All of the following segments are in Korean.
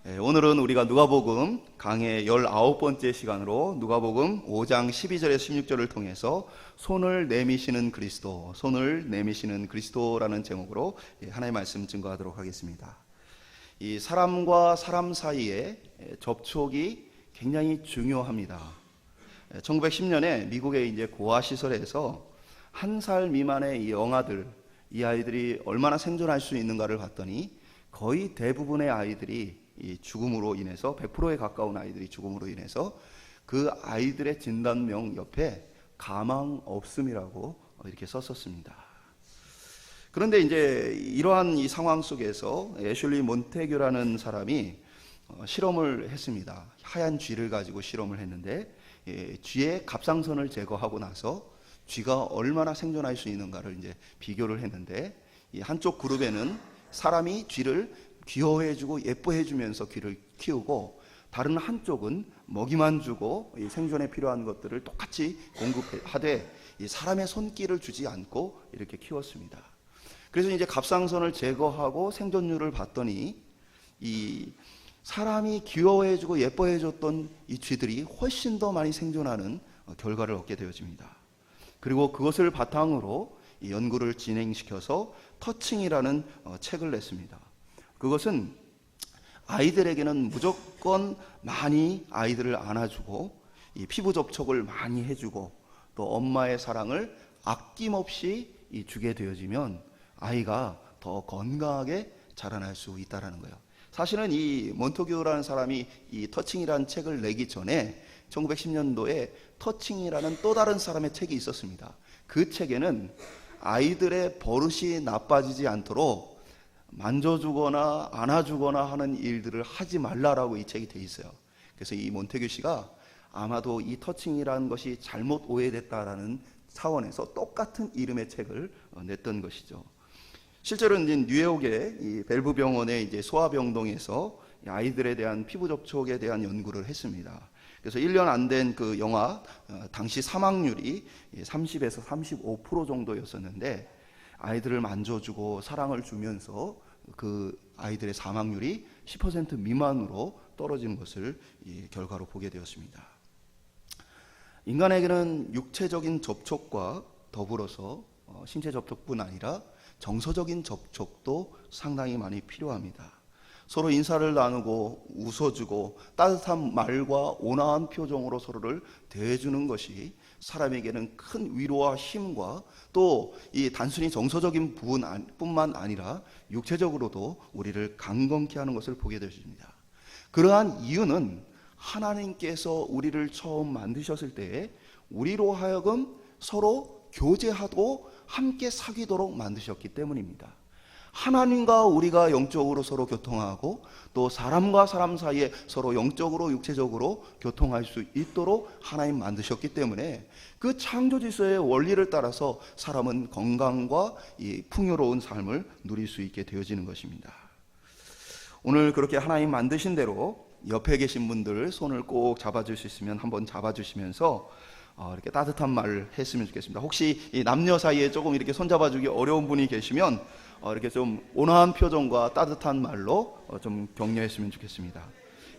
오늘은 우리가 누가복음 강의 19번째 시간으로 누가복음 5장 12절에서 16절을 통해서 손을 내미시는 그리스도, 손을 내미시는 그리스도라는 제목으로 하나님의 말씀 증거하도록 하겠습니다. 이 사람과 사람 사이의 접촉이 굉장히 중요합니다. 1910년에 미국의 이제 고아 시설에서 1살 미만의 이 영아들, 이 아이들이 얼마나 생존할 수 있는가를 봤더니 거의 대부분의 아이들이 이 죽음으로 인해서 100%에 가까운 아이들이 죽음으로 인해서 그 아이들의 진단명 옆에 가망 없음이라고 이렇게 썼었습니다. 그런데 이제 이러한 이 상황 속에서 애슐리 몬테규라는 사람이 실험을 했습니다. 하얀 쥐를 가지고 실험을 했는데 쥐의 갑상선을 제거하고 나서 쥐가 얼마나 생존할 수 있는가를 이제 비교를 했는데, 이 한쪽 그룹에는 사람이 쥐를 귀여워해주고 예뻐해주면서 귀를 키우고, 다른 한쪽은 먹이만 주고 생존에 필요한 것들을 똑같이 공급하되 사람의 손길을 주지 않고 이렇게 키웠습니다. 그래서 이제 갑상선을 제거하고 생존율을 봤더니 이 사람이 귀여워해주고 예뻐해줬던 이 쥐들이 훨씬 더 많이 생존하는 결과를 얻게 되어집니다. 그리고 그것을 바탕으로 이 연구를 진행시켜서 터칭이라는 책을 냈습니다. 그것은 아이들에게는 무조건 많이 아이들을 안아주고 이 피부 접촉을 많이 해주고 또 엄마의 사랑을 아낌없이 주게 되어지면 아이가 더 건강하게 자라날 수 있다는 거예요. 사실은 이 몬테규라는 사람이 이 터칭이라는 책을 내기 전에 1910년도에 터칭이라는 또 다른 사람의 책이 있었습니다. 그 책에는 아이들의 버릇이 나빠지지 않도록 만져주거나 안아주거나 하는 일들을 하지 말라라고 이 책이 돼 있어요. 그래서 이 몬테규 씨가 아마도 이 터칭이라는 것이 잘못 오해됐다라는 차원에서 똑같은 이름의 책을 냈던 것이죠. 실제로 이제 뉴욕의 이 벨브 병원의 이제 소아병동에서 아이들에 대한 피부 접촉에 대한 연구를 했습니다. 그래서 1년 안 된 그 영아, 당시 사망률이 30에서 35% 정도였었는데, 아이들을 만져주고 사랑을 주면서 그 아이들의 사망률이 10% 미만으로 떨어지는 것을 이 결과로 보게 되었습니다. 인간에게는 육체적인 접촉과 더불어서 신체 접촉뿐 아니라 정서적인 접촉도 상당히 많이 필요합니다. 서로 인사를 나누고 웃어주고 따뜻한 말과 온화한 표정으로 서로를 대해주는 것이 사람에게는 큰 위로와 힘과 또 이 단순히 정서적인 부분뿐만 아니라 육체적으로도 우리를 강건케 하는 것을 보게 되십니다. 그러한 이유는 하나님께서 우리를 처음 만드셨을 때에 우리로 하여금 서로 교제하고 함께 사귀도록 만드셨기 때문입니다. 하나님과 우리가 영적으로 서로 교통하고 또 사람과 사람 사이에 서로 영적으로 육체적으로 교통할 수 있도록 하나님 만드셨기 때문에 그 창조 질서의 원리를 따라서 사람은 건강과 이 풍요로운 삶을 누릴 수 있게 되어지는 것입니다. 오늘 그렇게 하나님 만드신 대로 옆에 계신 분들 손을 꼭 잡아줄 수 있으면 한번 잡아주시면서 이렇게 따뜻한 말을 했으면 좋겠습니다. 혹시 이 남녀 사이에 조금 이렇게 손잡아주기 어려운 분이 계시면 이렇게 좀 온화한 표정과 따뜻한 말로 좀 격려했으면 좋겠습니다.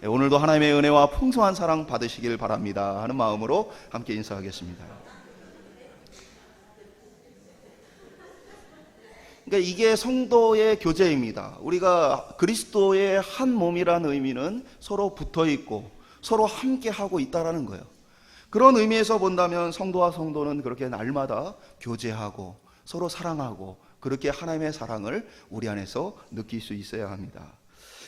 오늘도 하나님의 은혜와 풍성한 사랑 받으시길 바랍니다 하는 마음으로 함께 인사하겠습니다. 그러니까 이게 성도의 교제입니다. 우리가 그리스도의 한 몸이라는 의미는 서로 붙어 있고 서로 함께 하고 있다라는 거예요. 그런 의미에서 본다면 성도와 성도는 그렇게 날마다 교제하고 서로 사랑하고 그렇게 하나님의 사랑을 우리 안에서 느낄 수 있어야 합니다.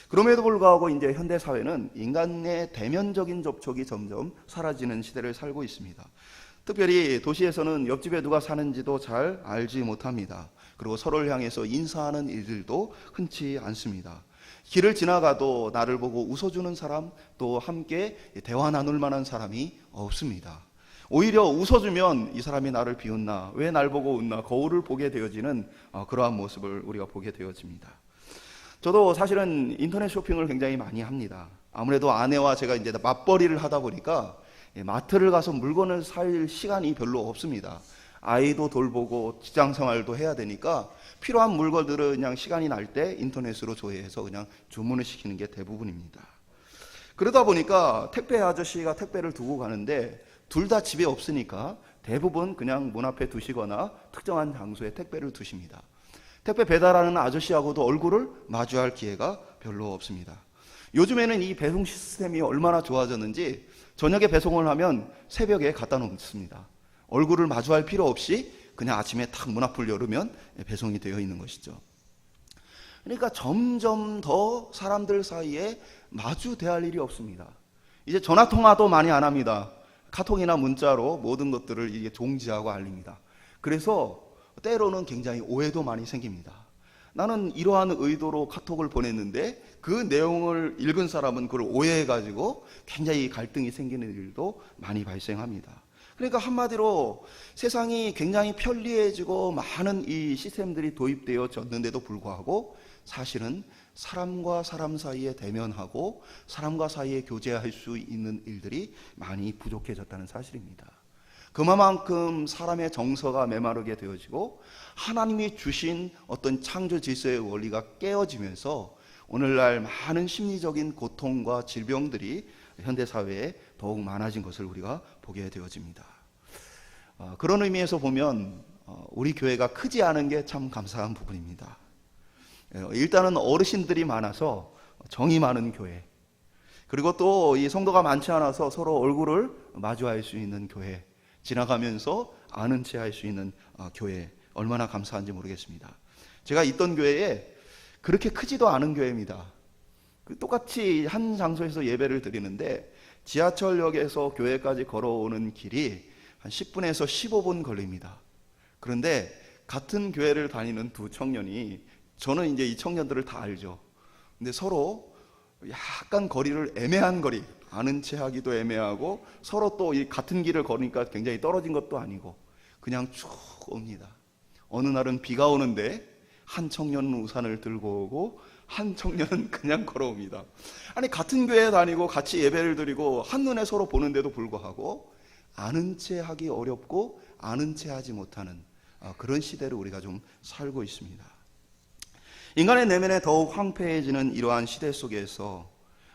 그럼에도 불구하고 이제 현대 사회는 인간의 대면적인 접촉이 점점 사라지는 시대를 살고 있습니다. 특별히 도시에서는 옆집에 누가 사는지도 잘 알지 못합니다. 그리고 서로를 향해서 인사하는 일들도 흔치 않습니다. 길을 지나가도 나를 보고 웃어주는 사람, 또 함께 대화 나눌 만한 사람이 없습니다. 오히려 웃어주면 이 사람이 나를 비웃나, 왜 날 보고 웃나, 거울을 보게 되어지는 그러한 모습을 우리가 보게 되어집니다. 저도 사실은 인터넷 쇼핑을 굉장히 많이 합니다. 아무래도 아내와 제가 이제 맞벌이를 하다 보니까 마트를 가서 물건을 살 시간이 별로 없습니다. 아이도 돌보고 직장 생활도 해야 되니까 필요한 물건들을 그냥 시간이 날 때 인터넷으로 조회해서 그냥 주문을 시키는 게 대부분입니다. 그러다 보니까 택배 아저씨가 택배를 두고 가는데 둘 다 집에 없으니까 대부분 그냥 문 앞에 두시거나 특정한 장소에 택배를 두십니다. 택배 배달하는 아저씨하고도 얼굴을 마주할 기회가 별로 없습니다. 요즘에는 이 배송 시스템이 얼마나 좋아졌는지 저녁에 배송을 하면 새벽에 갖다 놓습니다. 얼굴을 마주할 필요 없이 그냥 아침에 탁 문 앞을 열으면 배송이 되어 있는 것이죠. 그러니까 점점 더 사람들 사이에 마주 대할 일이 없습니다. 이제 전화 통화도 많이 안 합니다. 카톡이나 문자로 모든 것들을 이게 종지하고 알립니다. 그래서 때로는 굉장히 오해도 많이 생깁니다. 나는 이러한 의도로 카톡을 보냈는데 그 내용을 읽은 사람은 그걸 오해해가지고 굉장히 갈등이 생기는 일도 많이 발생합니다. 그러니까 한마디로 세상이 굉장히 편리해지고 많은 이 시스템들이 도입되어졌는데도 불구하고 사실은 사람과 사람 사이에 대면하고 사람과 사이에 교제할 수 있는 일들이 많이 부족해졌다는 사실입니다. 그만큼 사람의 정서가 메마르게 되어지고 하나님이 주신 어떤 창조 질서의 원리가 깨어지면서 오늘날 많은 심리적인 고통과 질병들이 현대사회에 더욱 많아진 것을 우리가 보게 되어집니다. 그런 의미에서 보면 우리 교회가 크지 않은 게 참 감사한 부분입니다. 일단은 어르신들이 많아서 정이 많은 교회, 그리고 또 이 성도가 많지 않아서 서로 얼굴을 마주할 수 있는 교회, 지나가면서 아는 체 할 수 있는 교회, 얼마나 감사한지 모르겠습니다. 제가 있던 교회에 그렇게 크지도 않은 교회입니다. 똑같이 한 장소에서 예배를 드리는데 지하철역에서 교회까지 걸어오는 길이 한 10분에서 15분 걸립니다. 그런데 같은 교회를 다니는 두 청년이, 저는 이제 이 청년들을 다 알죠. 근데 서로 약간 거리를 애매한 거리, 아는 체 하기도 애매하고 서로 또 이 같은 길을 걸으니까 굉장히 떨어진 것도 아니고 그냥 쭉 옵니다. 어느 날은 비가 오는데 한 청년은 우산을 들고 오고 한 청년은 그냥 걸어옵니다. 아니 같은 교회에 다니고 같이 예배를 드리고 한눈에 서로 보는데도 불구하고 아는 체 하기 어렵고 아는 체 하지 못하는 그런 시대를 우리가 좀 살고 있습니다. 인간의 내면에 더욱 황폐해지는 이러한 시대 속에서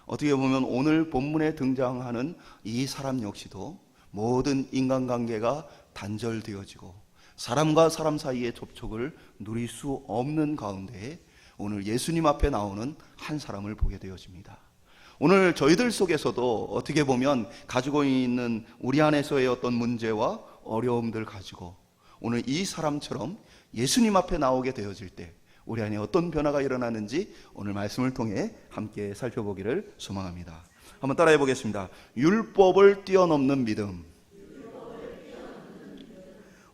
어떻게 보면 오늘 본문에 등장하는 이 사람 역시도 모든 인간관계가 단절되어지고 사람과 사람 사이의 접촉을 누릴 수 없는 가운데 오늘 예수님 앞에 나오는 한 사람을 보게 되어집니다. 오늘 저희들 속에서도 어떻게 보면 가지고 있는 우리 안에서의 어떤 문제와 어려움들 가지고 오늘 이 사람처럼 예수님 앞에 나오게 되어질 때 우리 안에 어떤 변화가 일어나는지 오늘 말씀을 통해 함께 살펴보기를 소망합니다. 한번 따라해 보겠습니다. 율법을 뛰어넘는 믿음.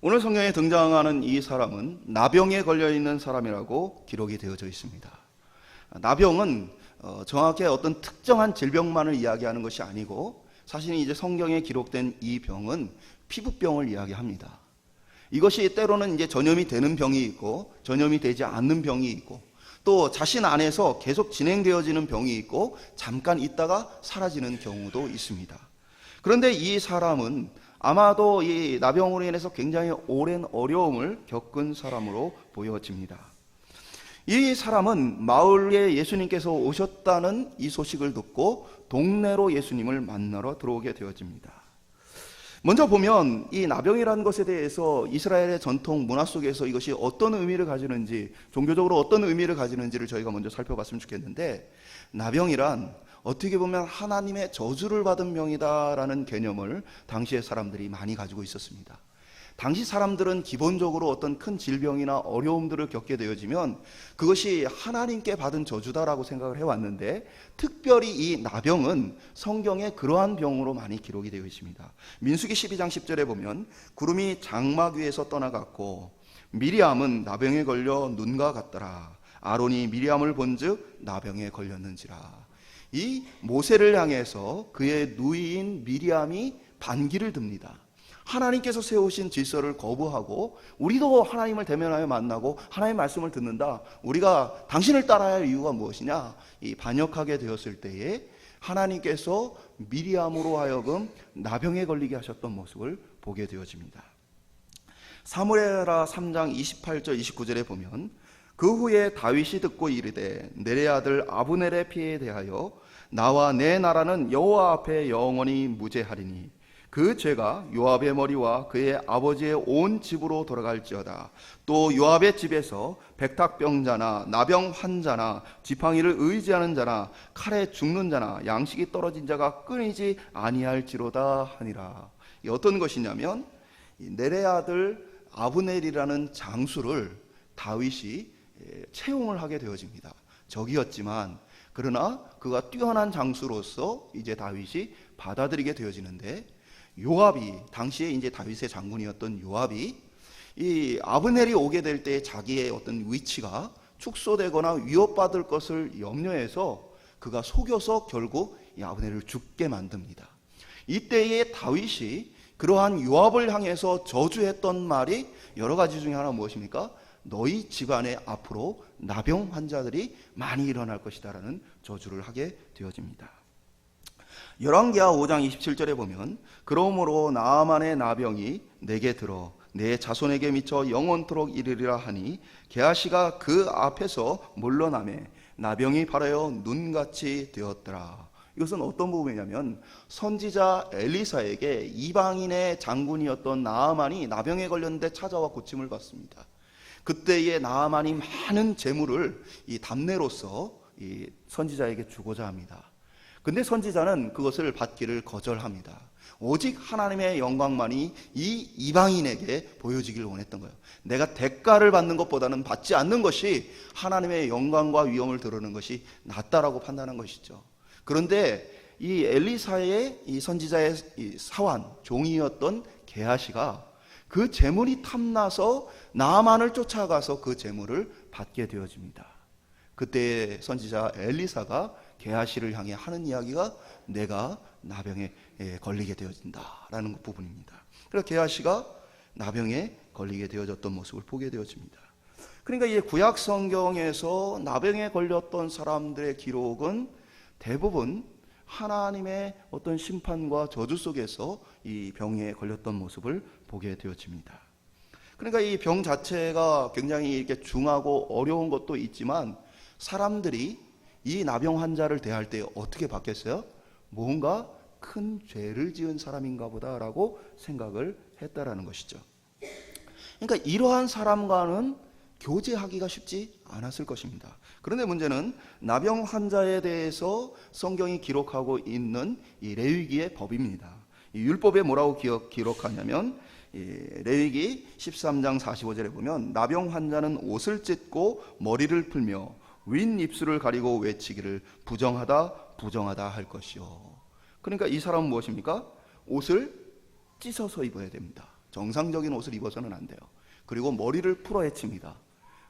오늘 성경에 등장하는 이 사람은 나병에 걸려있는 사람이라고 기록이 되어져 있습니다. 나병은 정확히 어떤 특정한 질병만을 이야기하는 것이 아니고 사실 이제 성경에 기록된 이 병은 피부병을 이야기합니다. 이것이 때로는 이제 전염이 되는 병이 있고 전염이 되지 않는 병이 있고 또 자신 안에서 계속 진행되어지는 병이 있고 잠깐 있다가 사라지는 경우도 있습니다. 그런데 이 사람은 아마도 이 나병으로 인해서 굉장히 오랜 어려움을 겪은 사람으로 보여집니다. 이 사람은 마을에 예수님께서 오셨다는 이 소식을 듣고 동네로 예수님을 만나러 들어오게 되어집니다. 먼저 보면 이 나병이라는 것에 대해서 이스라엘의 전통 문화 속에서 이것이 어떤 의미를 가지는지, 종교적으로 어떤 의미를 가지는지를 저희가 먼저 살펴봤으면 좋겠는데, 나병이란 어떻게 보면 하나님의 저주를 받은 병이다라는 개념을 당시의 사람들이 많이 가지고 있었습니다. 당시 사람들은 기본적으로 어떤 큰 질병이나 어려움들을 겪게 되어지면 그것이 하나님께 받은 저주다라고 생각을 해왔는데, 특별히 이 나병은 성경에 그러한 병으로 많이 기록이 되어 있습니다. 민수기 12장 10절에 보면 구름이 장막 위에서 떠나갔고 미리암은 나병에 걸려 눈과 같더라. 아론이 미리암을 본즉 나병에 걸렸는지라. 이 모세를 향해서 그의 누이인 미리암이 반기를 듭니다. 하나님께서 세우신 질서를 거부하고 우리도 하나님을 대면하여 만나고 하나님의 말씀을 듣는다. 우리가 당신을 따라야 할 이유가 무엇이냐? 이 반역하게 되었을 때에 하나님께서 미리암으로 하여금 나병에 걸리게 하셨던 모습을 보게 되어집니다. 사무엘하 3장 28절 29절에 보면 그 후에 다윗이 듣고 이르되 내레 아들 아브넬의 피에 대하여 나와 내 나라는 여호와 앞에 영원히 무죄하리니 그 죄가 요압의 머리와 그의 아버지의 온 집으로 돌아갈지어다. 또 요압의 집에서 백탁병자나 나병 환자나 지팡이를 의지하는 자나 칼에 죽는 자나 양식이 떨어진 자가 끊이지 아니할지로다 하니라. 이 어떤 것이냐면 내레 아들 아브넬이라는 장수를 다윗이 채용을 하게 되어집니다. 적이었지만 그러나 그가 뛰어난 장수로서 이제 다윗이 받아들이게 되어지는데, 요압이 당시에 이제 다윗의 장군이었던 요압이 이 아브넬이 오게 될 때 자기의 어떤 위치가 축소되거나 위협받을 것을 염려해서 그가 속여서 결국 이 아브넬을 죽게 만듭니다. 이때에 다윗이 그러한 요압을 향해서 저주했던 말이 여러 가지 중에 하나 무엇입니까? 너희 집안에 앞으로 나병 환자들이 많이 일어날 것이다 라는 저주를 하게 되어집니다. 열왕기하 5장 27절에 보면 그러므로 나아만의 나병이 내게 들어 내 자손에게 미쳐 영원토록 이르리라 하니 게하시가 그 앞에서 물러나매 나병이 발하여 눈같이 되었더라. 이것은 어떤 부분이냐면 선지자 엘리사에게 이방인의 장군이었던 나아만이 나병에 걸렸는데 찾아와 고침을 받습니다. 그때에 나아만이 많은 재물을 이 답례로서 이 선지자에게 주고자 합니다. 근데 선지자는 그것을 받기를 거절합니다. 오직 하나님의 영광만이 이 이방인에게 보여지길 원했던 거예요. 내가 대가를 받는 것보다는 받지 않는 것이 하나님의 영광과 위엄을 드러내는 것이 낫다라고 판단한 것이죠. 그런데 이 엘리사의 이 선지자의 이 사환 종이었던 게하시가 그 재물이 탐나서 나아만을 쫓아가서 그 재물을 받게 되어집니다. 그때 선지자 엘리사가 게하시를 향해 하는 이야기가 내가 나병에 걸리게 되어진다라는 부분입니다. 그래서 게하시가 나병에 걸리게 되어졌던 모습을 보게 되어집니다. 그러니까 이 구약 성경에서 나병에 걸렸던 사람들의 기록은 대부분 하나님의 어떤 심판과 저주 속에서 이 병에 걸렸던 모습을 보게 되어집니다. 그러니까 이 병 자체가 굉장히 이렇게 중하고 어려운 것도 있지만 사람들이 이 나병 환자를 대할 때 어떻게 받겠어요? 뭔가 큰 죄를 지은 사람인가 보다라고 생각을 했다라는 것이죠. 그러니까 이러한 사람과는 교제하기가 쉽지 않았을 것입니다. 그런데 문제는 나병 환자에 대해서 성경이 기록하고 있는 이 레위기의 법입니다. 이 율법에 뭐라고 기록하냐면 레위기 13장 45절에 보면 나병 환자는 옷을 찢고 머리를 풀며 윗 입술을 가리고 외치기를 부정하다 부정하다 할 것이요. 그러니까 이 사람은 무엇입니까? 옷을 찢어서 입어야 됩니다. 정상적인 옷을 입어서는 안 돼요. 그리고 머리를 풀어 헤칩니다.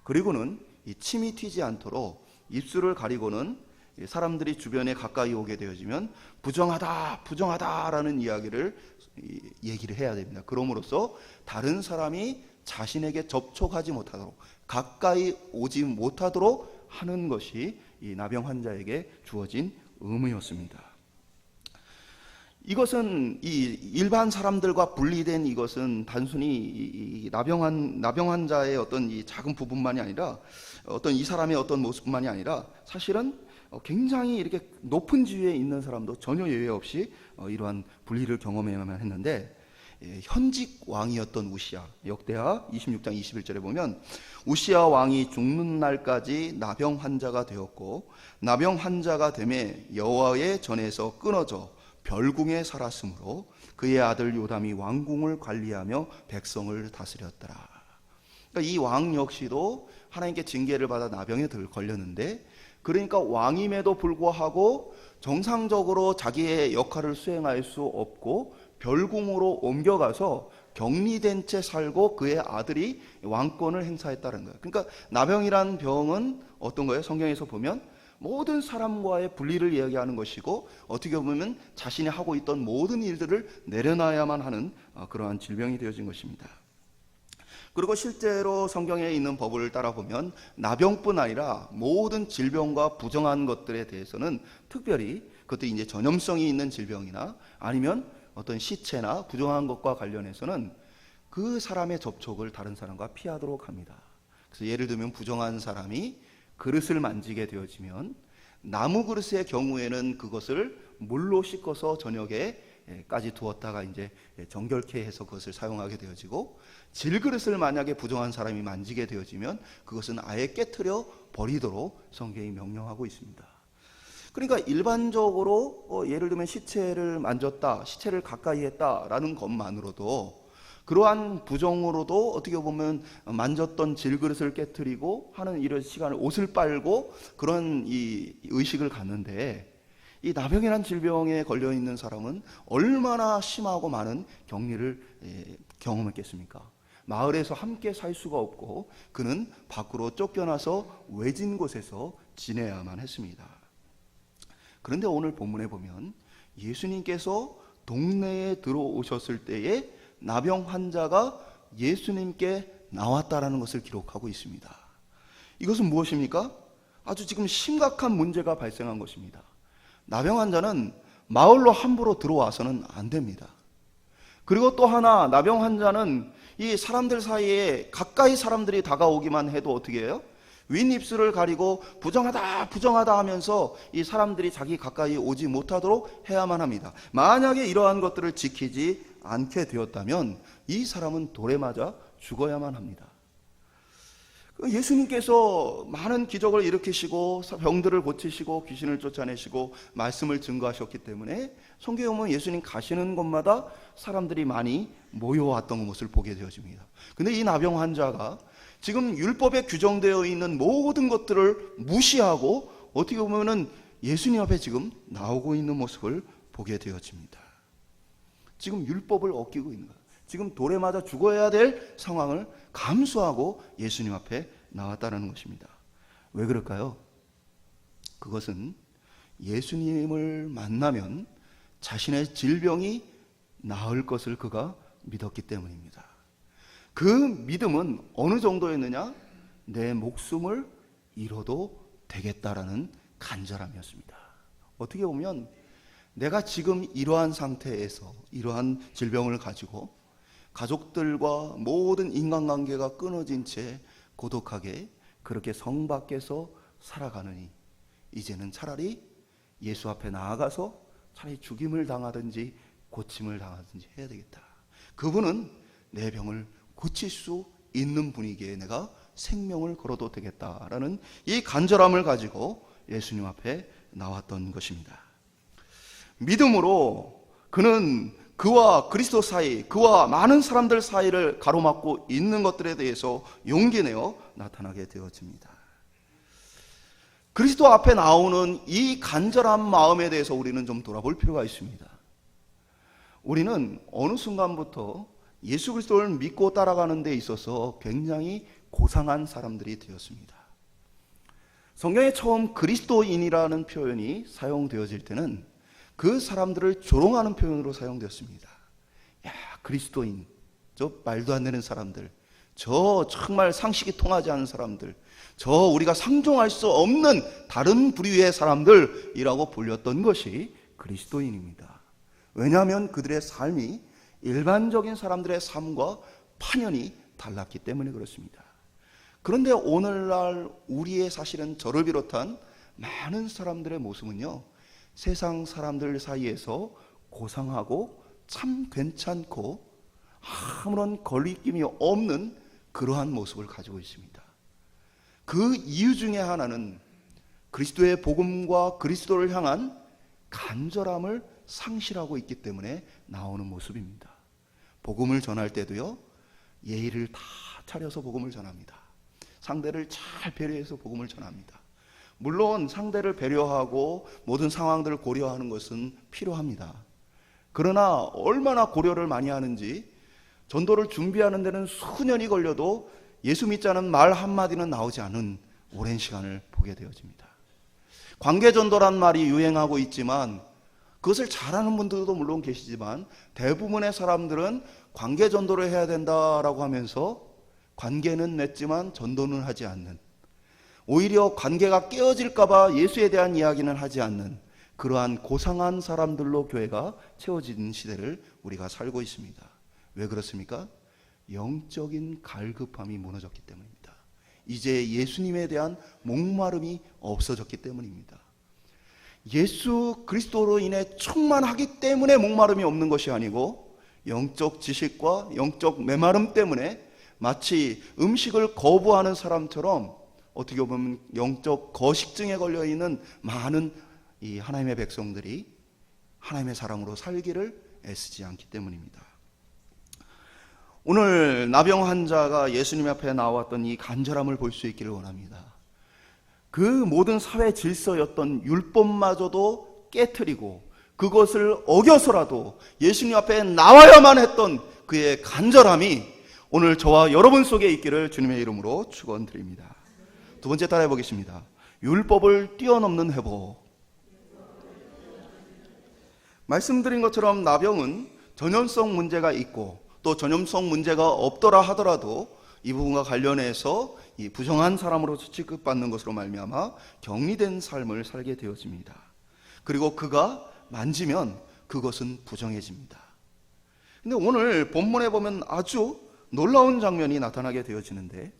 그리고는 이 침이 튀지 않도록 입술을 가리고는 사람들이 주변에 가까이 오게 되어지면 부정하다 부정하다라는 얘기를 해야 됩니다. 그럼으로써 다른 사람이 자신에게 접촉하지 못하도록 가까이 오지 못하도록 하는 것이 이 나병 환자에게 주어진 의무였습니다. 이것은 이 일반 사람들과 분리된 이것은 단순히 이 나병 환자의 어떤 이 작은 부분만이 아니라 어떤 이 사람의 어떤 모습뿐만이 아니라 사실은 굉장히 이렇게 높은 지위에 있는 사람도 전혀 예외 없이 이러한 분리를 경험해야만 했는데, 현직 왕이었던 우시야, 역대하 26장 21절에 보면 우시야 왕이 죽는 날까지 나병 환자가 되었고 나병 환자가 되매 여호와의 전에서 끊어져 별궁에 살았으므로 그의 아들 요담이 왕궁을 관리하며 백성을 다스렸더라. 그러니까 이 왕 역시도 하나님께 징계를 받아 나병에 걸렸는데, 그러니까 왕임에도 불구하고 정상적으로 자기의 역할을 수행할 수 없고 별궁으로 옮겨가서 격리된 채 살고 그의 아들이 왕권을 행사했다는 거예요. 그러니까 나병이란 병은 어떤 거예요? 성경에서 보면 모든 사람과의 분리를 이야기하는 것이고 어떻게 보면 자신이 하고 있던 모든 일들을 내려놔야만 하는 그러한 질병이 되어진 것입니다. 그리고 실제로 성경에 있는 법을 따라보면 나병뿐 아니라 모든 질병과 부정한 것들에 대해서는 특별히 그것도 이제 전염성이 있는 질병이나 아니면 어떤 시체나 부정한 것과 관련해서는 그 사람의 접촉을 다른 사람과 피하도록 합니다. 그래서 예를 들면 부정한 사람이 그릇을 만지게 되어지면 나무 그릇의 경우에는 그것을 물로 씻어서 저녁에까지 두었다가 이제 정결케 해서 그것을 사용하게 되어지고, 질그릇을 만약에 부정한 사람이 만지게 되어지면 그것은 아예 깨트려 버리도록 성경이 명령하고 있습니다. 그러니까 일반적으로 예를 들면 시체를 만졌다, 시체를 가까이 했다라는 것만으로도, 그러한 부정으로도 어떻게 보면 만졌던 질그릇을 깨트리고 하는 이런 시간을, 옷을 빨고 그런 이 의식을 갖는데, 이 나병이라는 질병에 걸려 있는 사람은 얼마나 심하고 많은 격리를 경험했겠습니까? 마을에서 함께 살 수가 없고 그는 밖으로 쫓겨나서 외진 곳에서 지내야만 했습니다. 그런데 오늘 본문에 보면 예수님께서 동네에 들어오셨을 때에 나병 환자가 예수님께 나왔다라는 것을 기록하고 있습니다. 이것은 무엇입니까? 아주 지금 심각한 문제가 발생한 것입니다. 나병 환자는 마을로 함부로 들어와서는 안 됩니다. 그리고 또 하나, 나병 환자는 이 사람들 사이에 가까이 사람들이 다가오기만 해도 어떻게 해요? 윗입술을 가리고 부정하다 부정하다 하면서 이 사람들이 자기 가까이 오지 못하도록 해야만 합니다. 만약에 이러한 것들을 지키지 않게 되었다면 이 사람은 돌에 맞아 죽어야만 합니다. 예수님께서 많은 기적을 일으키시고 병들을 고치시고 귀신을 쫓아내시고 말씀을 증거하셨기 때문에 성경에 보면 예수님 가시는 곳마다 사람들이 많이 모여왔던 것을 보게 되어집니다. 근데 이 나병 환자가 지금 율법에 규정되어 있는 모든 것들을 무시하고 어떻게 보면은 예수님 앞에 지금 나오고 있는 모습을 보게 되어집니다. 지금 율법을 어기고 있는 거예요. 지금 돌에 맞아 죽어야 될 상황을 감수하고 예수님 앞에 나왔다는 것입니다. 왜 그럴까요? 그것은 예수님을 만나면 자신의 질병이 나을 것을 그가 믿었기 때문입니다. 그 믿음은 어느 정도였느냐? 내 목숨을 잃어도 되겠다라는 간절함이었습니다. 어떻게 보면 내가 지금 이러한 상태에서 이러한 질병을 가지고 가족들과 모든 인간관계가 끊어진 채 고독하게 그렇게 성 밖에서 살아가느니 이제는 차라리 예수 앞에 나아가서 차라리 죽임을 당하든지 고침을 당하든지 해야 되겠다. 그분은 내 병을 고칠 수 있는 분이기에 내가 생명을 걸어도 되겠다라는 이 간절함을 가지고 예수님 앞에 나왔던 것입니다. 믿음으로 그는 그와 그리스도 사이, 그와 많은 사람들 사이를 가로막고 있는 것들에 대해서 용기 내어 나타나게 되어집니다. 그리스도 앞에 나오는 이 간절한 마음에 대해서 우리는 좀 돌아볼 필요가 있습니다. 우리는 어느 순간부터 예수 그리스도를 믿고 따라가는 데 있어서 굉장히 고상한 사람들이 되었습니다. 성경에 처음 그리스도인이라는 표현이 사용되어질 때는 그 사람들을 조롱하는 표현으로 사용되었습니다. 야, 그리스도인, 저 말도 안 되는 사람들, 저 정말 상식이 통하지 않은 사람들, 저 우리가 상종할 수 없는 다른 부류의 사람들이라고 불렸던 것이 그리스도인입니다. 왜냐하면 그들의 삶이 일반적인 사람들의 삶과 판연히 달랐기 때문에 그렇습니다. 그런데 오늘날 우리의 사실은 저를 비롯한 많은 사람들의 모습은요, 세상 사람들 사이에서 고상하고 참 괜찮고 아무런 거리낌이 없는 그러한 모습을 가지고 있습니다. 그 이유 중에 하나는 그리스도의 복음과 그리스도를 향한 간절함을 상실하고 있기 때문에 나오는 모습입니다. 복음을 전할 때도요, 예의를 다 차려서 복음을 전합니다. 상대를 잘 배려해서 복음을 전합니다. 물론 상대를 배려하고 모든 상황들을 고려하는 것은 필요합니다. 그러나 얼마나 고려를 많이 하는지 전도를 준비하는 데는 수년이 걸려도 예수 믿자는 말 한마디는 나오지 않은 오랜 시간을 보게 되어집니다. 관계전도란 말이 유행하고 있지만 그것을 잘하는 분들도 물론 계시지만 대부분의 사람들은 관계전도를 해야 된다라고 하면서 관계는 맺지만 전도는 하지 않는, 오히려 관계가 깨어질까봐 예수에 대한 이야기는 하지 않는 그러한 고상한 사람들로 교회가 채워지는 시대를 우리가 살고 있습니다. 왜 그렇습니까? 영적인 갈급함이 무너졌기 때문입니다. 이제 예수님에 대한 목마름이 없어졌기 때문입니다. 예수 그리스도로 인해 충만하기 때문에 목마름이 없는 것이 아니고 영적 지식과 영적 메마름 때문에 마치 음식을 거부하는 사람처럼 어떻게 보면 영적 거식증에 걸려있는 많은 이 하나님의 백성들이 하나님의 사람으로 살기를 애쓰지 않기 때문입니다. 오늘 나병 환자가 예수님 앞에 나왔던 이 간절함을 볼 수 있기를 원합니다. 그 모든 사회 질서였던 율법마저도 깨트리고 그것을 어겨서라도 예수님 앞에 나와야만 했던 그의 간절함이 오늘 저와 여러분 속에 있기를 주님의 이름으로 축원드립니다. 두 번째 따라해 보겠습니다. 율법을 뛰어넘는 회복. 말씀드린 것처럼 나병은 전염성 문제가 있고 또 전염성 문제가 없더라 하더라도 이 부분과 관련해서 이 부정한 사람으로 취급받는 것으로 말미암아 격리된 삶을 살게 되어집니다. 그리고 그가 만지면 그것은 부정해집니다. 근데 오늘 본문에 보면 아주 놀라운 장면이 나타나게 되어지는데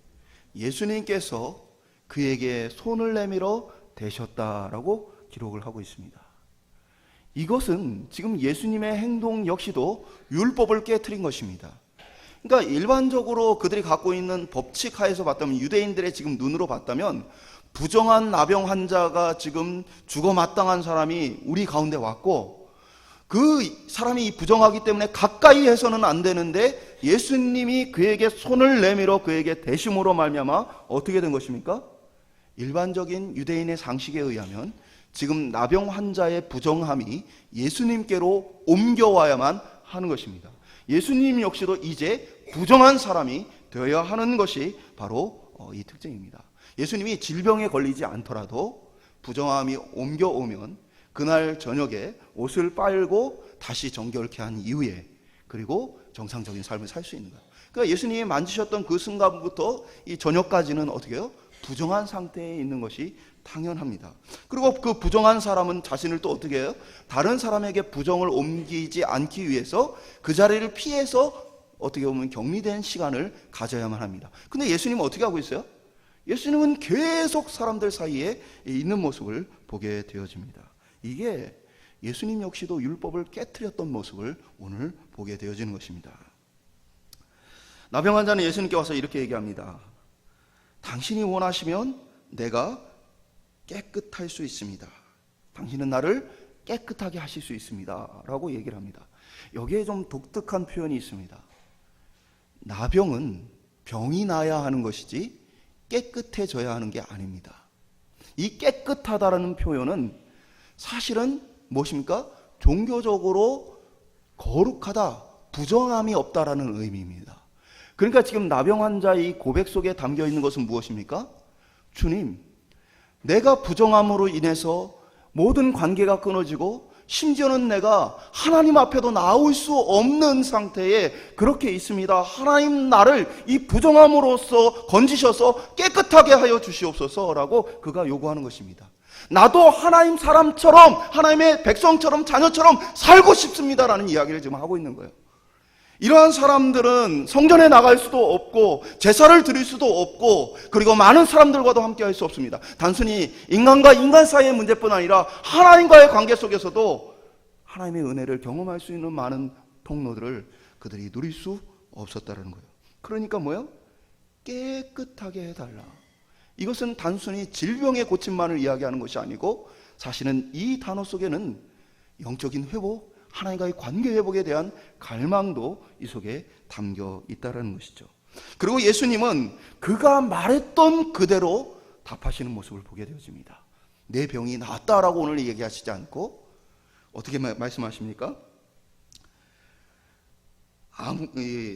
예수님께서 그에게 손을 내밀어 대셨다라고 기록을 하고 있습니다. 이것은 지금 예수님의 행동 역시도 율법을 깨트린 것입니다. 그러니까 일반적으로 그들이 갖고 있는 법칙 하에서 봤다면, 유대인들의 지금 눈으로 봤다면 부정한 나병 환자가 지금 죽어 마땅한 사람이 우리 가운데 왔고 그 사람이 부정하기 때문에 가까이 해서는 안 되는데 예수님이 그에게 손을 내밀어 그에게 대심으로 말미암아 어떻게 된 것입니까? 일반적인 유대인의 상식에 의하면 지금 나병 환자의 부정함이 예수님께로 옮겨와야만 하는 것입니다. 예수님 역시도 이제 부정한 사람이 되어야 하는 것이 바로 이 특징입니다. 예수님이 질병에 걸리지 않더라도 부정함이 옮겨오면 그날 저녁에 옷을 빨고 다시 정결케 한 이후에 그리고 정상적인 삶을 살 수 있는 거예요. 그러니까 예수님이 만지셨던 그 순간부터 이 저녁까지는 어떻게 해요? 부정한 상태에 있는 것이 당연합니다. 그리고 그 부정한 사람은 자신을 또 어떻게 해요? 다른 사람에게 부정을 옮기지 않기 위해서 그 자리를 피해서 어떻게 보면 격리된 시간을 가져야만 합니다. 근데 예수님은 어떻게 하고 있어요? 예수님은 계속 사람들 사이에 있는 모습을 보게 되어집니다. 이게 예수님 역시도 율법을 깨트렸던 모습을 오늘 보게 되어지는 것입니다. 나병 환자는 예수님께 와서 이렇게 얘기합니다. 당신이 원하시면 내가 깨끗할 수 있습니다. 당신은 나를 깨끗하게 하실 수 있습니다. 라고 얘기를 합니다. 여기에 좀 독특한 표현이 있습니다. 나병은 병이 나야 하는 것이지 깨끗해져야 하는 게 아닙니다. 이 깨끗하다라는 표현은 사실은 무엇입니까? 종교적으로 거룩하다, 부정함이 없다라는 의미입니다. 그러니까 지금 나병 환자의 고백 속에 담겨 있는 것은 무엇입니까? 주님, 내가 부정함으로 인해서 모든 관계가 끊어지고 심지어는 내가 하나님 앞에도 나올 수 없는 상태에 그렇게 있습니다. 하나님 나를 이 부정함으로써 건지셔서 깨끗하게 하여 주시옵소서라고 그가 요구하는 것입니다. 나도 하나님 사람처럼, 하나님의 백성처럼, 자녀처럼 살고 싶습니다라는 이야기를 지금 하고 있는 거예요. 이러한 사람들은 성전에 나갈 수도 없고 제사를 드릴 수도 없고 그리고 많은 사람들과도 함께 할 수 없습니다. 단순히 인간과 인간 사이의 문제뿐 아니라 하나님과의 관계 속에서도 하나님의 은혜를 경험할 수 있는 많은 통로들을 그들이 누릴 수 없었다는 거예요. 그러니까 뭐예요? 깨끗하게 해달라. 이것은 단순히 질병의 고침만을 이야기하는 것이 아니고 사실은 이 단어 속에는 영적인 회복, 하나님과의 관계 회복에 대한 갈망도 이 속에 담겨 있다는 것이죠. 그리고 예수님은 그가 말했던 그대로 답하시는 모습을 보게 되어집니다. 내 병이 나았다라고 오늘 얘기하시지 않고 어떻게 말씀하십니까?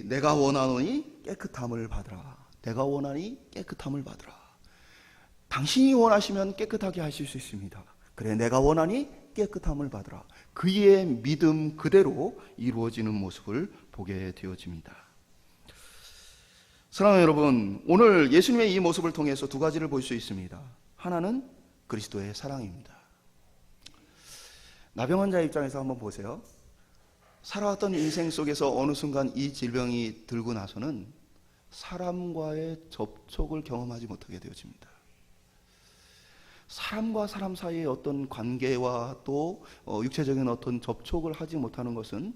내가 원하노니 깨끗함을 받으라. 내가 원하니 깨끗함을 받으라. 당신이 원하시면 깨끗하게 하실 수 있습니다. 그래, 내가 원하니 깨끗함을 받으라. 그의 믿음 그대로 이루어지는 모습을 보게 되어집니다. 사랑하는 여러분, 오늘 예수님의 이 모습을 통해서 두 가지를 볼 수 있습니다. 하나는 그리스도의 사랑입니다. 나병 환자의 입장에서 한번 보세요. 살아왔던 인생 속에서 어느 순간 이 질병이 들고 나서는 사람과의 접촉을 경험하지 못하게 되어집니다. 사람과 사람 사이의 어떤 관계와 또 육체적인 어떤 접촉을 하지 못하는 것은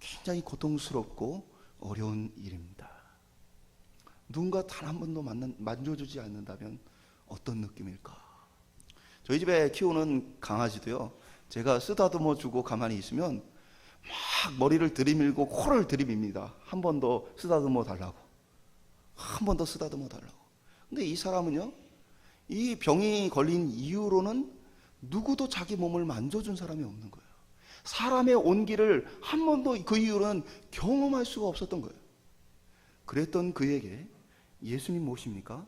굉장히 고통스럽고 어려운 일입니다. 누군가 단 한 번도 만져주지 않는다면 어떤 느낌일까? 저희 집에 키우는 강아지도요, 제가 쓰다듬어 주고 가만히 있으면 막 머리를 들이밀고 코를 들이밉니다. 한 번 더 쓰다듬어 달라고, 한 번 더 쓰다듬어 달라고. 근데 이 사람은요, 이 병이 걸린 이후로는 누구도 자기 몸을 만져준 사람이 없는 거예요. 사람의 온기를 한 번도 그 이후로는 경험할 수가 없었던 거예요. 그랬던 그에게 예수님 모십니까?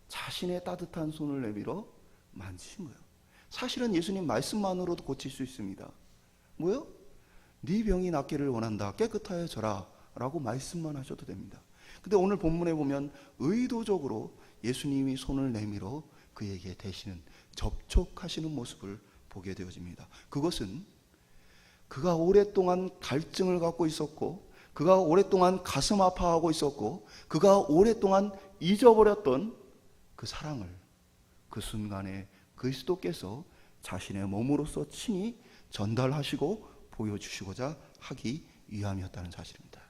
자신의 따뜻한 손을 내밀어 만지신 거예요. 사실은 예수님 말씀만으로도 고칠 수 있습니다. 뭐요? 네 병이 낫기를 원한다. 깨끗하여져라. 라고 말씀만 하셔도 됩니다. 근데 오늘 본문에 보면 의도적으로 예수님이 손을 내밀어 그에게 대시는, 접촉하시는 모습을 보게 되어집니다. 그것은 그가 오랫동안 갈증을 갖고 있었고, 그가 오랫동안 가슴 아파하고 있었고, 그가 오랫동안 잊어버렸던 그 사랑을 그 순간에 그리스도께서 자신의 몸으로서 친히 전달하시고 보여주시고자 하기 위함이었다는 사실입니다.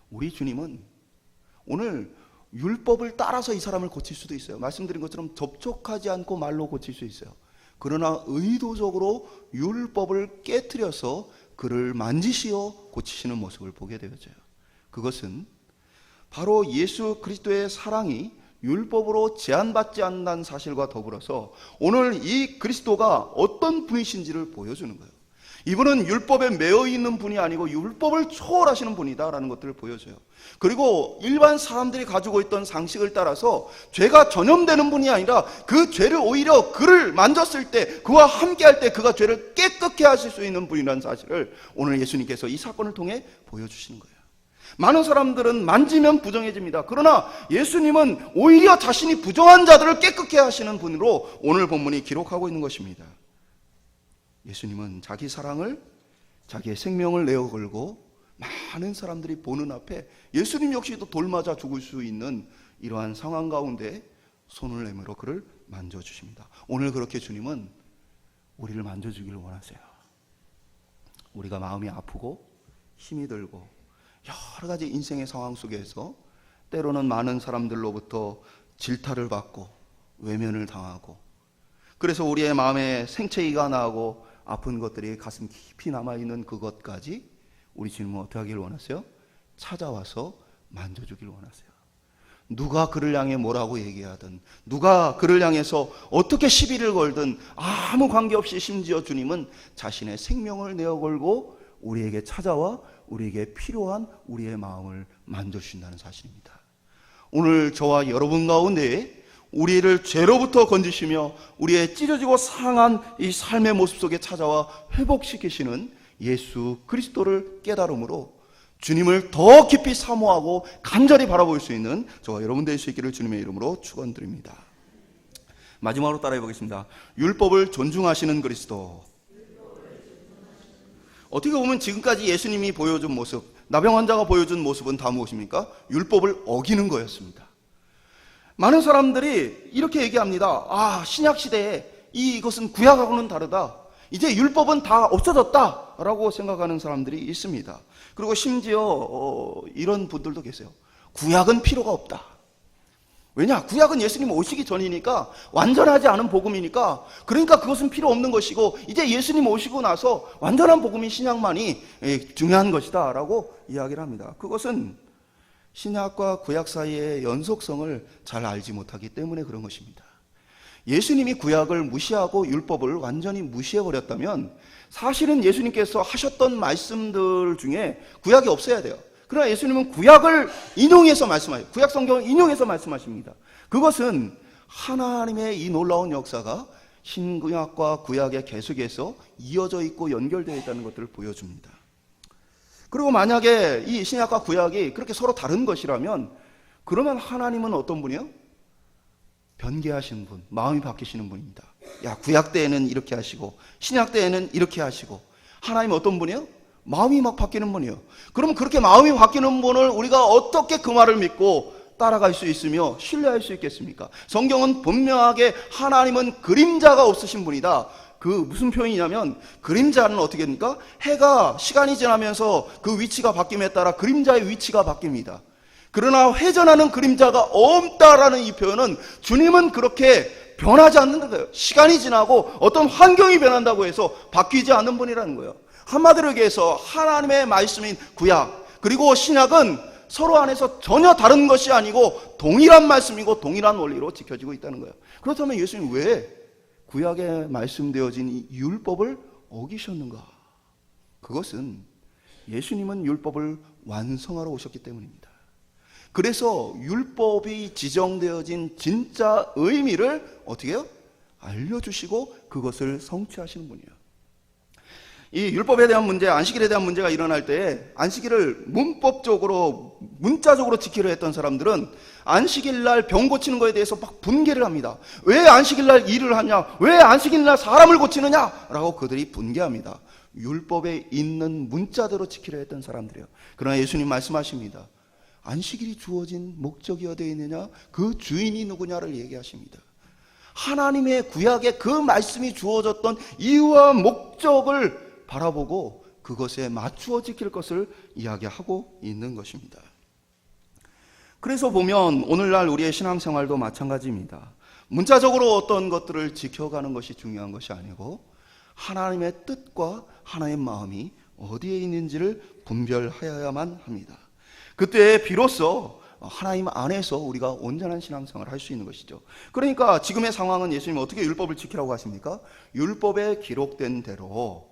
우리 주님은 오늘 율법을 따라서 이 사람을 고칠 수도 있어요. 말씀드린 것처럼 접촉하지 않고 말로 고칠 수 있어요. 그러나 의도적으로 율법을 깨트려서 그를 만지시어 고치시는 모습을 보게 되어져요. 그것은 바로 예수 그리스도의 사랑이 율법으로 제한받지 않는다는 사실과 더불어서 오늘 이 그리스도가 어떤 분이신지를 보여주는 거예요. 이분은 율법에 매여 있는 분이 아니고 율법을 초월하시는 분이다라는 것들을 보여줘요. 그리고 일반 사람들이 가지고 있던 상식을 따라서 죄가 전염되는 분이 아니라 그 죄를 오히려 그를 만졌을 때, 그와 함께 할 때 그가 죄를 깨끗게 하실 수 있는 분이라는 사실을 오늘 예수님께서 이 사건을 통해 보여주시는 거예요. 많은 사람들은 만지면 부정해집니다. 그러나 예수님은 오히려 자신이 부정한 자들을 깨끗게 하시는 분으로 오늘 본문이 기록하고 있는 것입니다. 예수님은 자기 사랑을, 자기의 생명을 내어 걸고 많은 사람들이 보는 앞에 예수님 역시도 돌맞아 죽을 수 있는 이러한 상황 가운데 손을 내밀어 그를 만져주십니다. 오늘 그렇게 주님은 우리를 만져주기를 원하세요. 우리가 마음이 아프고 힘이 들고 여러 가지 인생의 상황 속에서 때로는 많은 사람들로부터 질타를 받고 외면을 당하고, 그래서 우리의 마음에 생채기가 나고 아픈 것들이 가슴 깊이 남아있는 그것까지 우리 주님은 어떻게 하기를 원하세요? 찾아와서 만져주기를 원하세요. 누가 그를 향해 뭐라고 얘기하든, 누가 그를 향해서 어떻게 시비를 걸든 아무 관계없이 심지어 주님은 자신의 생명을 내어 걸고 우리에게 찾아와 우리에게 필요한 우리의 마음을 만져주신다는 사실입니다. 오늘 저와 여러분 가운데 우리를 죄로부터 건지시며 우리의 찢어지고 상한 이 삶의 모습 속에 찾아와 회복시키시는 예수 그리스도를 깨달음으로 주님을 더 깊이 사모하고 간절히 바라볼 수 있는 저와 여러분 될 수 있기를 주님의 이름으로 축원드립니다. 마지막으로 따라해 보겠습니다. 율법을 존중하시는 그리스도. 어떻게 보면 지금까지 예수님이 보여준 모습, 나병 환자가 보여준 모습은 다 무엇입니까? 율법을 어기는 거였습니다. 많은 사람들이 이렇게 얘기합니다. 신약 시대에 이것은 구약하고는 다르다. 이제 율법은 다 없어졌다라고 생각하는 사람들이 있습니다. 그리고 심지어 이런 분들도 계세요. 구약은 필요가 없다. 왜냐? 구약은 예수님 오시기 전이니까, 완전하지 않은 복음이니까, 그러니까 그것은 필요 없는 것이고 이제 예수님 오시고 나서 완전한 복음인 신약만이 중요한 것이다 라고 이야기를 합니다. 그것은 신약과 구약 사이의 연속성을 잘 알지 못하기 때문에 그런 것입니다. 예수님이 구약을 무시하고 율법을 완전히 무시해버렸다면 사실은 예수님께서 하셨던 말씀들 중에 구약이 없어야 돼요. 그러나 예수님은 구약을 인용해서 말씀하세요. 구약 성경을 인용해서 말씀하십니다. 그것은 하나님의 이 놀라운 역사가 신구약과 구약의 계속해서 이어져 있고 연결되어 있다는 것들을 보여줍니다. 그리고 만약에 이 신약과 구약이 그렇게 서로 다른 것이라면 그러면 하나님은 어떤 분이요? 변개하시는 분, 마음이 바뀌시는 분입니다. 구약 때에는 이렇게 하시고 신약 때에는 이렇게 하시고, 하나님은 어떤 분이요? 마음이 막 바뀌는 분이에요. 그럼 그렇게 마음이 바뀌는 분을 우리가 어떻게 그 말을 믿고 따라갈 수 있으며 신뢰할 수 있겠습니까? 성경은 분명하게 하나님은 그림자가 없으신 분이다. 그 무슨 표현이냐면, 그림자는 어떻게 됩니까? 해가 시간이 지나면서 그 위치가 바뀜에 따라 그림자의 위치가 바뀝니다. 그러나 회전하는 그림자가 없다라는 이 표현은 주님은 그렇게 변하지 않는 거예요. 시간이 지나고 어떤 환경이 변한다고 해서 바뀌지 않는 분이라는 거예요. 한마디로 얘기해서 하나님의 말씀인 구약 그리고 신약은 서로 안에서 전혀 다른 것이 아니고 동일한 말씀이고 동일한 원리로 지켜지고 있다는 거예요. 그렇다면 예수님 왜 구약에 말씀되어진 이 율법을 어기셨는가? 그것은 예수님은 율법을 완성하러 오셨기 때문입니다. 그래서 율법이 지정되어진 진짜 의미를 어떻게 해요? 알려주시고 그것을 성취하시는 분이에요. 이 율법에 대한 문제, 안식일에 대한 문제가 일어날 때 안식일을 문법적으로 문자적으로 지키려 했던 사람들은 안식일날 병 고치는 것에 대해서 막 분개를 합니다. 왜 안식일날 일을 하냐? 왜 안식일날 사람을 고치느냐? 라고 그들이 분개합니다. 율법에 있는 문자대로 지키려 했던 사람들이에요. 그러나 예수님 말씀하십니다. 안식일이 주어진 목적이 어디에 있느냐? 그 주인이 누구냐를 얘기하십니다. 하나님의 구약에 그 말씀이 주어졌던 이유와 목적을 바라보고 그것에 맞추어 지킬 것을 이야기하고 있는 것입니다. 그래서 보면 오늘날 우리의 신앙생활도 마찬가지입니다. 문자적으로 어떤 것들을 지켜가는 것이 중요한 것이 아니고 하나님의 뜻과 하나님의 마음이 어디에 있는지를 분별하여야만 합니다. 그때 비로소 하나님 안에서 우리가 온전한 신앙생활을 할 수 있는 것이죠. 그러니까 지금의 상황은 예수님 어떻게 율법을 지키라고 하십니까? 율법에 기록된 대로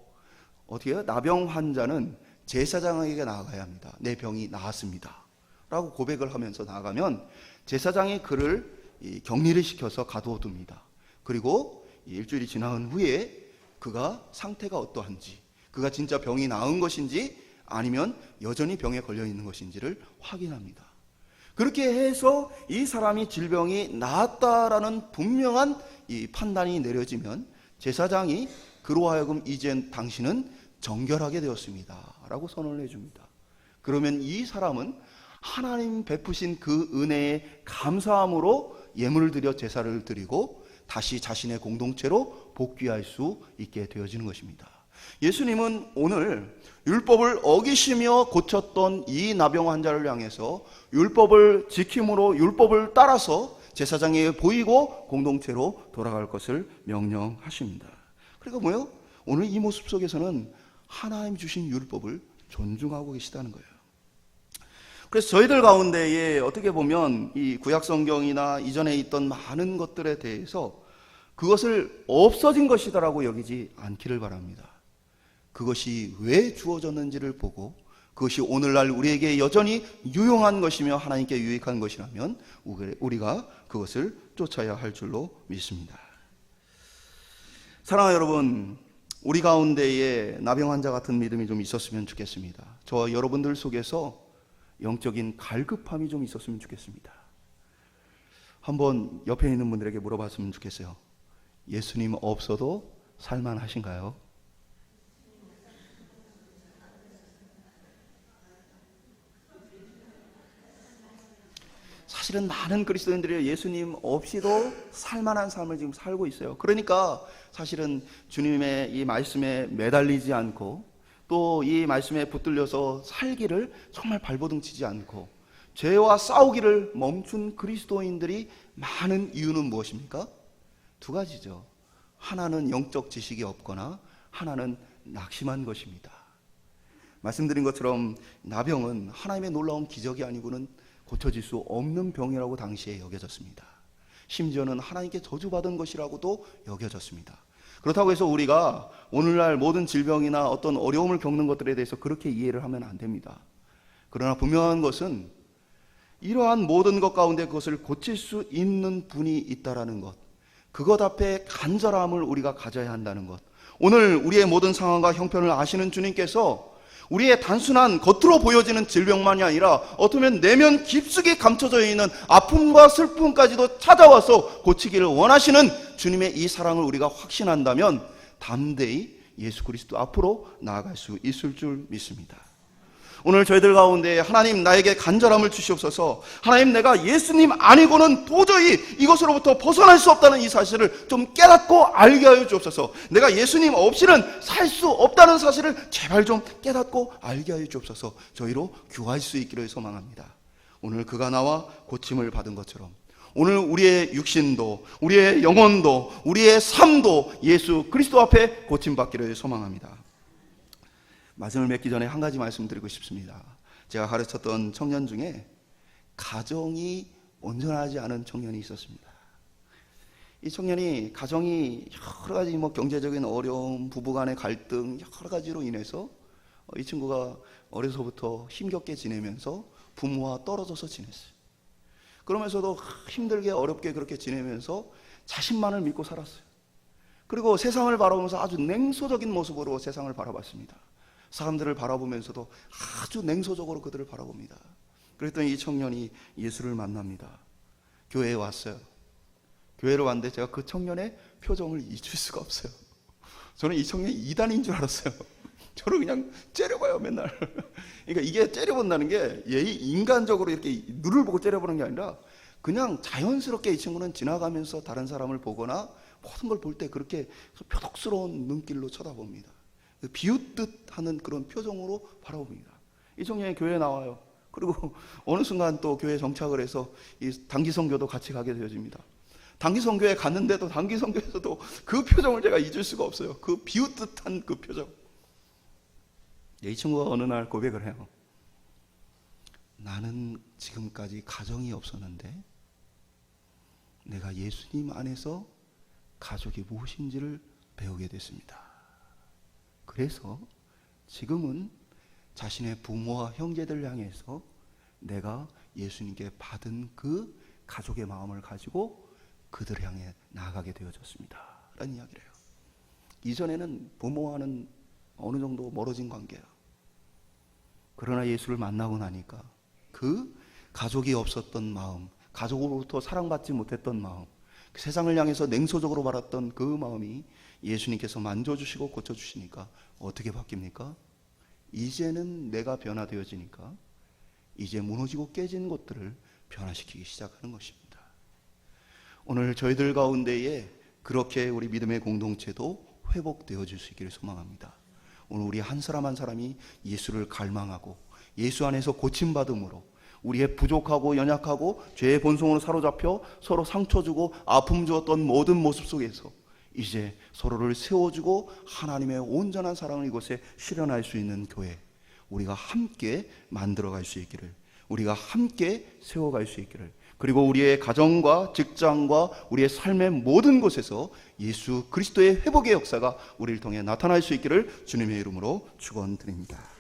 어떻게 해요? 나병 환자는 제사장에게 나아가야 합니다. 내 병이 나았습니다 라고 고백을 하면서 나아가면 제사장이 그를 격리를 시켜서 가두어둡니다. 그리고 일주일이 지난 후에 그가 상태가 어떠한지, 그가 진짜 병이 나은 것인지 아니면 여전히 병에 걸려 있는 것인지를 확인합니다. 그렇게 해서 이 사람이 질병이 나았다라는 분명한 이 판단이 내려지면 제사장이 그로 하여금 이제 당신은 정결하게 되었습니다 라고 선언을 해줍니다. 그러면 이 사람은 하나님 베푸신 그 은혜에 감사함으로 예물을 드려 제사를 드리고 다시 자신의 공동체로 복귀할 수 있게 되어지는 것입니다. 예수님은 오늘 율법을 어기시며 고쳤던 이 나병 환자를 향해서 율법을 지킴으로 율법을 따라서 제사장에게 보이고 공동체로 돌아갈 것을 명령하십니다. 그러니까 뭐예요? 오늘 이 모습 속에서는 하나님 주신 율법을 존중하고 계시다는 거예요. 그래서 저희들 가운데에 어떻게 보면 이 구약 성경이나 이전에 있던 많은 것들에 대해서 그것을 없어진 것이다라고 여기지 않기를 바랍니다. 그것이 왜 주어졌는지를 보고 그것이 오늘날 우리에게 여전히 유용한 것이며 하나님께 유익한 것이라면 우리가 그것을 쫓아야 할 줄로 믿습니다. 사랑하는 여러분, 우리 가운데에 나병 환자 같은 믿음이 좀 있었으면 좋겠습니다. 저와 여러분들 속에서 영적인 갈급함이 좀 있었으면 좋겠습니다. 한번 옆에 있는 분들에게 물어봤으면 좋겠어요. 예수님 없어도 살만하신가요? 사실은 많은 그리스도인들이 예수님 없이도 살만한 삶을 지금 살고 있어요. 그러니까 사실은 주님의 이 말씀에 매달리지 않고 또 이 말씀에 붙들려서 살기를 정말 발버둥치지 않고 죄와 싸우기를 멈춘 그리스도인들이 많은 이유는 무엇입니까? 두 가지죠. 하나는 영적 지식이 없거나 하나는 낙심한 것입니다. 말씀드린 것처럼 나병은 하나님의 놀라운 기적이 아니고는 고쳐질 수 없는 병이라고 당시에 여겨졌습니다. 심지어는 하나님께 저주받은 것이라고도 여겨졌습니다. 그렇다고 해서 우리가 오늘날 모든 질병이나 어떤 어려움을 겪는 것들에 대해서 그렇게 이해를 하면 안 됩니다. 그러나 분명한 것은 이러한 모든 것 가운데 그것을 고칠 수 있는 분이 있다라는 것, 그것 앞에 간절함을 우리가 가져야 한다는 것. 오늘 우리의 모든 상황과 형편을 아시는 주님께서 우리의 단순한 겉으로 보여지는 질병만이 아니라 어쩌면 내면 깊숙이 감춰져 있는 아픔과 슬픔까지도 찾아와서 고치기를 원하시는 주님의 이 사랑을 우리가 확신한다면 담대히 예수 그리스도 앞으로 나아갈 수 있을 줄 믿습니다. 오늘 저희들 가운데 하나님 나에게 간절함을 주시옵소서. 하나님 내가 예수님 아니고는 도저히 이것으로부터 벗어날 수 없다는 이 사실을 좀 깨닫고 알게 하여 주옵소서. 내가 예수님 없이는 살 수 없다는 사실을 제발 좀 깨닫고 알게 하여 주옵소서. 저희로 귀화할 수 있기를 소망합니다. 오늘 그가 나와 고침을 받은 것처럼 오늘 우리의 육신도 우리의 영혼도 우리의 삶도 예수 그리스도 앞에 고침받기를 소망합니다. 말씀을 맺기 전에 한 가지 말씀드리고 싶습니다. 제가 가르쳤던 청년 중에 가정이 온전하지 않은 청년이 있었습니다. 이 청년이 가정이 여러 가지 경제적인 어려움, 부부간의 갈등 여러 가지로 인해서 이 친구가 어려서부터 힘겹게 지내면서 부모와 떨어져서 지냈어요. 그러면서도 힘들게 어렵게 그렇게 지내면서 자신만을 믿고 살았어요. 그리고 세상을 바라보면서 아주 냉소적인 모습으로 세상을 바라봤습니다. 사람들을 바라보면서도 아주 냉소적으로 그들을 바라봅니다. 그랬더니 이 청년이 예수를 만납니다. 교회에 왔어요. 교회로 왔는데 제가 그 청년의 표정을 잊을 수가 없어요. 저는 이 청년이 이단인 줄 알았어요. 저를 그냥 째려봐요 맨날. 그러니까 이게 째려본다는 게 인간적으로 이렇게 눈을 보고 째려보는 게 아니라 그냥 자연스럽게 이 친구는 지나가면서 다른 사람을 보거나 모든 걸 볼 때 그렇게 표독스러운 눈길로 쳐다봅니다. 비웃듯 하는 그런 표정으로 바라봅니다. 이 청년이 교회에 나와요. 그리고 어느 순간 또 교회에 정착을 해서 이 단기 선교도 같이 가게 되어집니다. 단기 선교에 갔는데도 단기 선교에서도 그 표정을 제가 잊을 수가 없어요. 그 비웃듯한 그 표정. 이 친구가 어느 날 고백을 해요. 나는 지금까지 가정이 없었는데 내가 예수님 안에서 가족이 무엇인지를 배우게 됐습니다. 그래서 지금은 자신의 부모와 형제들 향해서 내가 예수님께 받은 그 가족의 마음을 가지고 그들을 향해 나아가게 되어졌습니다 라는 이야기를 해요. 이전에는 부모와는 어느 정도 멀어진 관계야. 그러나 예수를 만나고 나니까 그 가족이 없었던 마음, 가족으로부터 사랑받지 못했던 마음, 세상을 향해서 냉소적으로 바랐던 그 마음이 예수님께서 만져주시고 고쳐주시니까 어떻게 바뀝니까? 이제는 내가 변화되어지니까 이제 무너지고 깨진 것들을 변화시키기 시작하는 것입니다. 오늘 저희들 가운데에 그렇게 우리 믿음의 공동체도 회복되어질 수 있기를 소망합니다. 오늘 우리 한 사람 한 사람이 예수를 갈망하고 예수 안에서 고침받음으로 우리의 부족하고 연약하고 죄의 본성으로 사로잡혀 서로 상처 주고 아픔 주었던 모든 모습 속에서 이제 서로를 세워주고 하나님의 온전한 사랑을 이곳에 실현할 수 있는 교회, 우리가 함께 만들어갈 수 있기를, 우리가 함께 세워갈 수 있기를, 그리고 우리의 가정과 직장과 우리의 삶의 모든 곳에서 예수 그리스도의 회복의 역사가 우리를 통해 나타날 수 있기를 주님의 이름으로 축원드립니다.